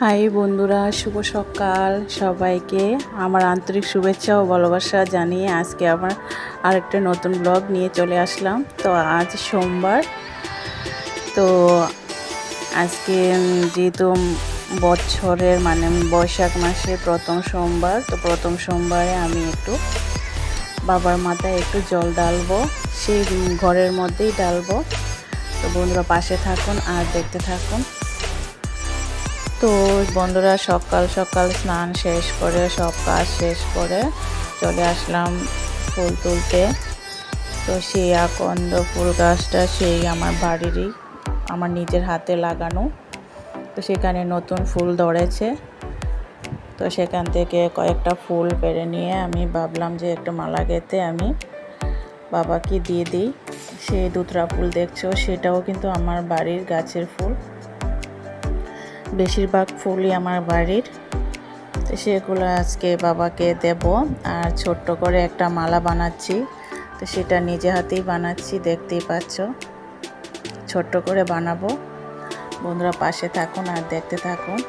High বন্ধুরা, শুভ সকাল সবাইকে। আমার আন্তরিক শুভেচ্ছা ও ভালোবাসা জানিয়ে আজকে আবার আরেকটা নতুন ব্লগ নিয়ে চলে আসলাম। তো আজ সোমবার, তো আজকে যেহেতু বছরের বৈশাখ মাসে প্রথম সোমবার, তো প্রথম সোমবারে আমি একটু বাবার মাথায় একটু জল ঢালবো, সেই ঘরের মধ্যেই ঢালবো। তো বন্ধুরা পাশে থাকুন আর দেখতে থাকুন। তো বন্ধুরা সকাল সকাল স্নান শেষ করে সব কাজ শেষ করে চলে আসলাম ফুল তুলতে। তো সেই আকন্দ ফুল গাছটা সেই আমার বাড়িরই, আমার নিজের হাতে লাগানো। তো সেখানে নতুন ফুল ধরেছে, তো সেখান থেকে কয়েকটা ফুল পেড়ে নিয়ে আমি ভাবলাম যে একটা মালা গেঁথে আমি বাবাকে দিয়ে দিই। সেই দুতরা ফুল দেখছো, সেটাও কিন্তু আমার বাড়ির গাছের ফুল। বেশিরভাগ ফুলই আমার বাড়ির। তো সেগুলো আজকে বাবাকে দেব। আর ছোট্ট করে একটা মালা বানাচ্ছি, তো সেটা নিজে হাতেই বানাচ্ছি, দেখতেই পাচ্ছ। ছোট্ট করে বানাবো। বন্ধুরা পাশে থাকুন আর দেখতে থাকুন।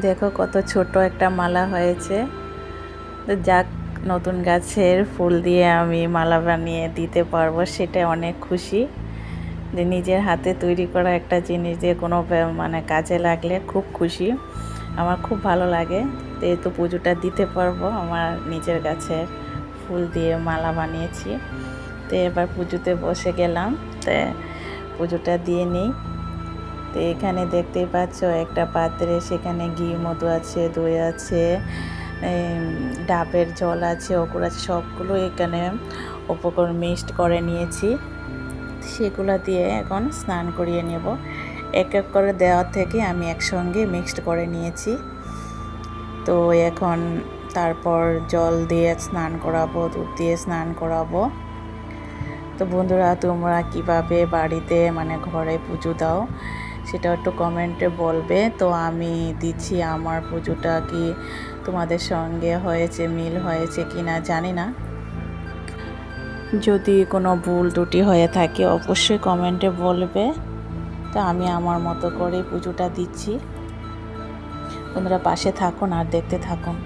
দেখো কত ছোট একটা মালা হয়েছে। তো যাক, নতুন গাছের ফুল দিয়ে আমি মালা বানিয়ে দিতে পারবো, সেটা অনেক খুশি। যে নিজের হাতে তৈরি করা একটা জিনিস দিয়ে কোনো কাজে লাগলে খুব খুশি, আমার খুব ভালো লাগে। তো এই তো পুজোটা দিতে পারবো, আমার নিজের গাছের ফুল দিয়ে মালা বানিয়েছি। তো এবার পুজোতে বসে গেলাম, তো পুজোটা দিয়ে নিই। তো এখানে দেখতেই পাচ্ছ একটা পাত্রে, সেখানে ঘি মধু আছে, দই আছে, ডাবের জল আছে, ওগুলো আছে, সবগুলো এখানে উপকরণ মিক্সড করে নিয়েছি। সেগুলো দিয়ে এখন স্নান করিয়ে নেব। এক এক করে দেওয়ার থেকে আমি একসঙ্গে মিক্সড করে নিয়েছি। তো এখন তারপর জল দিয়ে স্নান করাবো, দুধ দিয়ে স্নান করাবো। তো বন্ধুরা তোমরা কিভাবে বাড়িতে ঘরে পুজো দাও সেটা একটু কমেন্টে বলবে। তো আমি দিচ্ছি আমার পুজোটা কি তোমাদের সঙ্গে হয়েছে, মিল হয়েছে কি না জানি না। যদি কোনো ভুল ত্রুটি হয়ে থাকে অবশ্যই কমেন্টে বলবে। তো আমি আমার মতো করে পুজোটা দিচ্ছি। তোমরা পাশে থাকুন আর দেখতে থাকুন।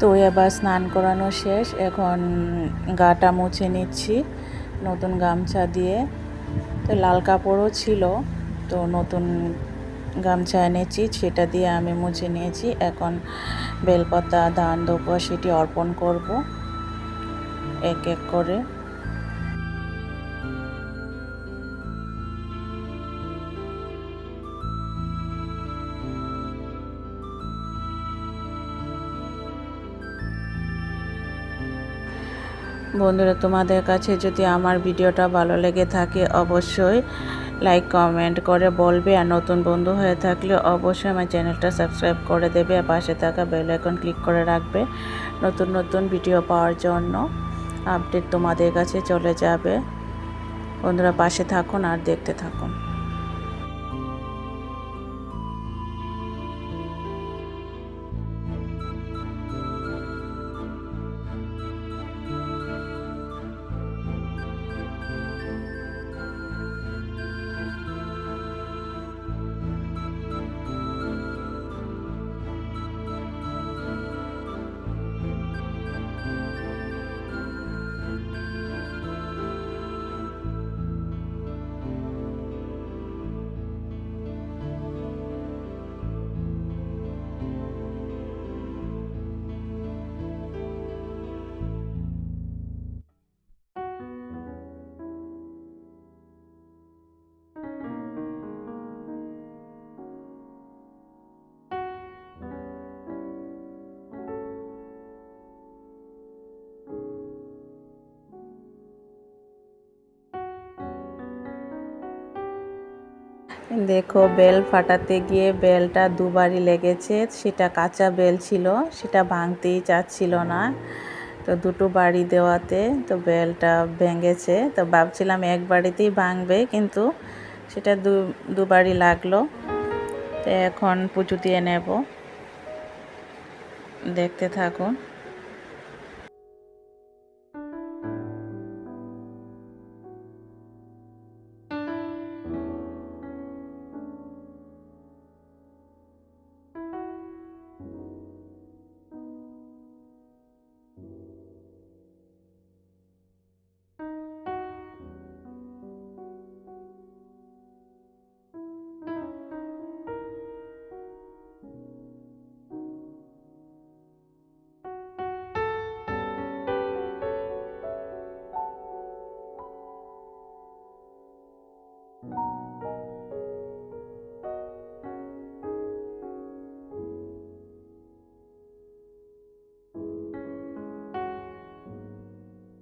তো এবার স্নান করানো শেষ, এখন গাটা মুছে নিচ্ছি নতুন গামছা দিয়ে। তো লাল কাপড়ও ছিল, তো নতুন গামছা এনেছি সেটা দিয়ে আমি মুছে নিয়েছি। এখন বেলপাতা ধান ধোপা সেটি অর্পণ করব এক এক করে। বন্ধুরা, তোমাদের কাছে যদি আমার ভিডিওটা ভালো লেগে থাকে অবশ্যই লাইক কমেন্ট করে বলবে, আর নতুন বন্ধু হয়ে থাকলে অবশ্যই আমার চ্যানেলটা সাবস্ক্রাইব করে দেবে আর পাশে থাকা বেল আইকন ক্লিক করে রাখবে নতুন নতুন ভিডিও পাওয়ার জন্য। আপডেট তোমাদের কাছে চলে যাবে। বন্ধুরা, পাশে থাকুন আর দেখতে থাকুন। দেখো, বেল ফাটাতে গিয়ে বেলটা দুবারই লেগেছে। সেটা কাঁচা বেল ছিল, সেটা ভাঙতেই চাচ্ছিল না। তো দুটো বাড়ি দেওয়াতে তো বেলটা ভেঙেছে। তো ভাবছিলাম এক বাড়িতেই ভাঙবে, কিন্তু সেটা দুবারই লাগলো। তো এখন পুজো দিয়ে নেব, দেখতে থাকুন।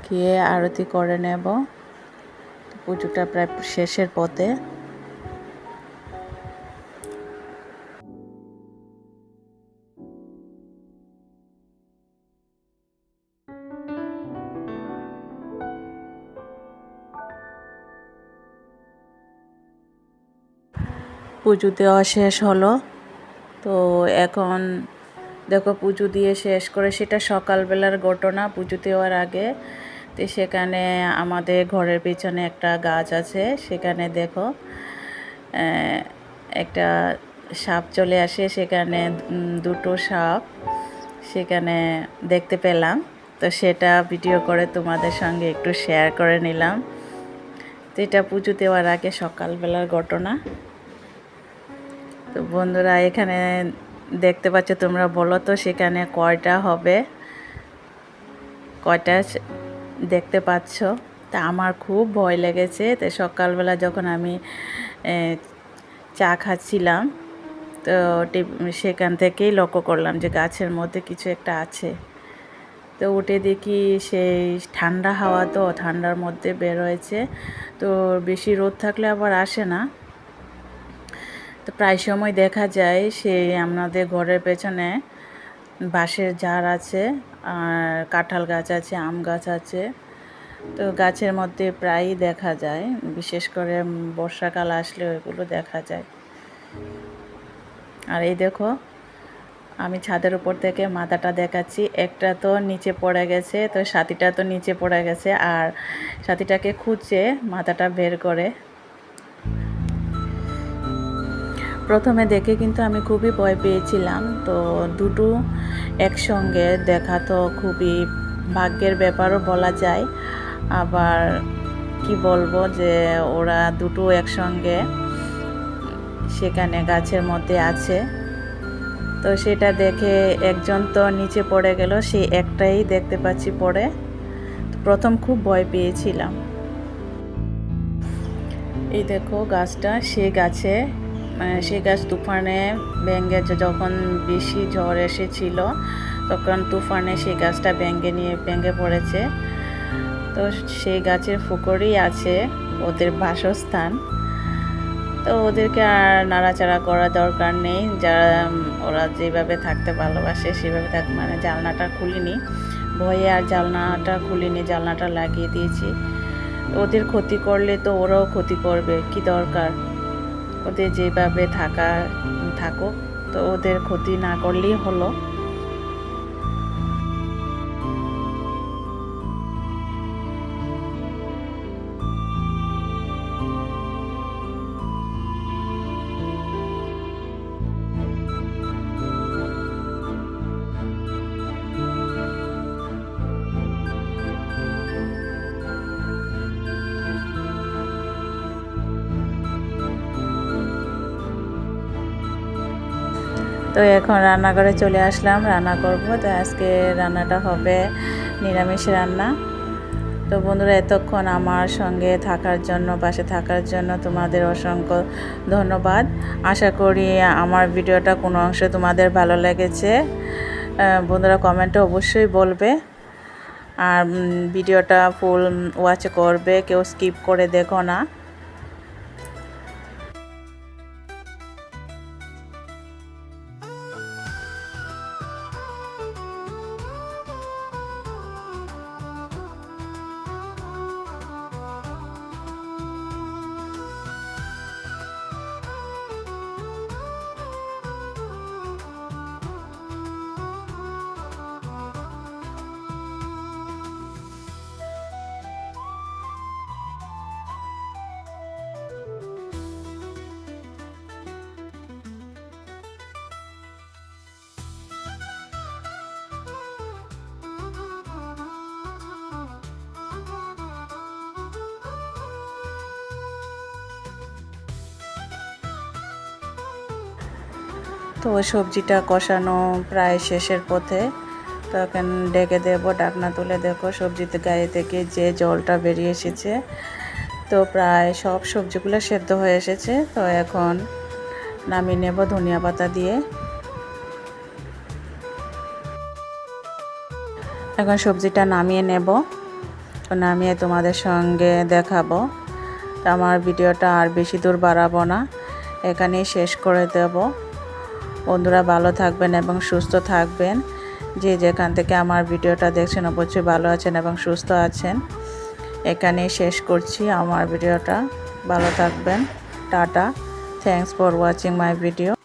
গিয়ে আরতি করে নেব। পুজোটা প্রায় শেষের পথে। পুজো দেওয়া শেষ হলো। তো এখন দেখো, পুজো দিয়ে শেষ করে, সেটা সকালবেলার ঘটনা, পুজো দেওয়ার আগে। তো সেখানে আমাদের ঘরের পিছনে একটা গাছ আছে, সেখানে দেখো একটা সাপ চলে আসে। সেখানে দুটো সাপ সেখানে দেখতে পেলাম। তো সেটা ভিডিও করে তোমাদের সঙ্গে একটু শেয়ার করে নিলাম। তো এটা পুজো দেওয়ার আগে সকালবেলার ঘটনা। তো বন্ধুরা, এখানে দেখতে পাচ্ছ, তোমরা বলো তো সেখানে কয়টা হবে, কয়টা দেখতে পাচ্ছ? তা আমার খুব ভয় লেগেছে। তো সকালবেলা যখন আমি চা খাচ্ছিলাম, তো সেখান থেকেই লক্ষ্য করলাম যে গাছের মধ্যে কিছু একটা আছে। তো উঠে দেখি সেই ঠান্ডা হাওয়া, তো ঠান্ডার মধ্যে বের হয়েছে। তো বেশি রোদ থাকলে আবার আসে না। তো প্রায় সময় দেখা যায় সেই আমাদের ঘরের পেছনে বাঁশের ঝাড় আছে, আর কাঁঠাল গাছ আছে, আম গাছ আছে। তো গাছের মধ্যে প্রায়ই দেখা যায়, বিশেষ করে বর্ষাকাল আসলে ওইগুলো দেখা যায়। আর এই দেখো, আমি ছাদের উপর থেকে মাথাটা দেখাচ্ছি। একটা তো নিচে পড়ে গেছে, তো সাথীটা তো নিচে পড়ে গেছে, আর সাথীটাকে খুঁজছে মাথাটা বের করে। প্রথমে দেখে কিন্তু আমি খুবই ভয় পেয়েছিলাম। তো দুটো একসঙ্গে দেখা তো খুবই ভাগ্যের ব্যাপারও বলা যায়। আবার কি বলবো, যে ওরা দুটো একসঙ্গে সেখানে গাছের মধ্যে আছে। তো সেটা দেখে একজন তো নিচে পড়ে গেল, সেই একটাই দেখতে পাচ্ছি পড়ে। প্রথম খুব ভয় পেয়েছিলাম। এই দেখো গাছটা, সেই গাছে সেই গাছ তুফানে ভেঙে, যখন বেশি ঝড় এসেছিল তখন তুফানে সেই গাছটা ভেঙে পড়েছে। তো সেই গাছের ফুকরেই আছে ওদের বাসস্থান। তো ওদেরকে আর নাড়াচাড়া করা দরকার নেই, যারা ওরা যেভাবে থাকতে ভালোবাসে সেভাবে থাক। মানে জানলাটা খুলিনি, ভয়ে আর জানলাটা খুলিনি, জানলাটা লাগিয়ে দিয়েছি। ওদের ক্ষতি করলে তো ওরাও ক্ষতি করবে, কি দরকার, ওদের যেভাবে থাকুক, তো ওদের ক্ষতি না করলেই হলো। তো এখন রান্নাঘরে চলে আসলাম, রান্না করব। তো আজকে রান্নাটা হবে নিরামিষ রান্না। তো বন্ধুরা, এতক্ষণ আমার সঙ্গে থাকার জন্য, পাশে থাকার জন্য তোমাদের অসংখ্য ধন্যবাদ। আশা করি আমার ভিডিওটা কোনো অংশে তোমাদের ভালো লেগেছে। বন্ধুরা কমেন্টে অবশ্যই বলবে, আর ভিডিওটা ফুল ওয়াচ করবে, কেউ স্কিপ করে দেখো না। তো সবজিটা কষানো প্রায় শেষের পথে, তো এখন ডেকে দেবো, ঢাকনা তুলে দেখো সবজিতে গায়ে থেকে যে জলটা বেরিয়ে এসেছে। তো প্রায় সব সবজিগুলো সেদ্ধ হয়ে এসেছে। তো এখন নামিয়ে নেব ধনিয়া পাতা দিয়ে। এখন সবজিটা নামিয়ে নেব, তো নামিয়ে তোমাদের সঙ্গে দেখাবো। তো আমার ভিডিওটা আর বেশি দূর বাড়াবো না, এখানেই শেষ করে দেব। বন্ধুরা ভালো থাকবেন এবং সুস্থ থাকবেন। যে যেখান থেকে আমার ভিডিওটা দেখছেন অবশ্যই ভালো আছেন এবং সুস্থ আছেন। এখানেই শেষ করছি আমার ভিডিওটা। ভালো থাকবেন, tata. Thanks for watching my video.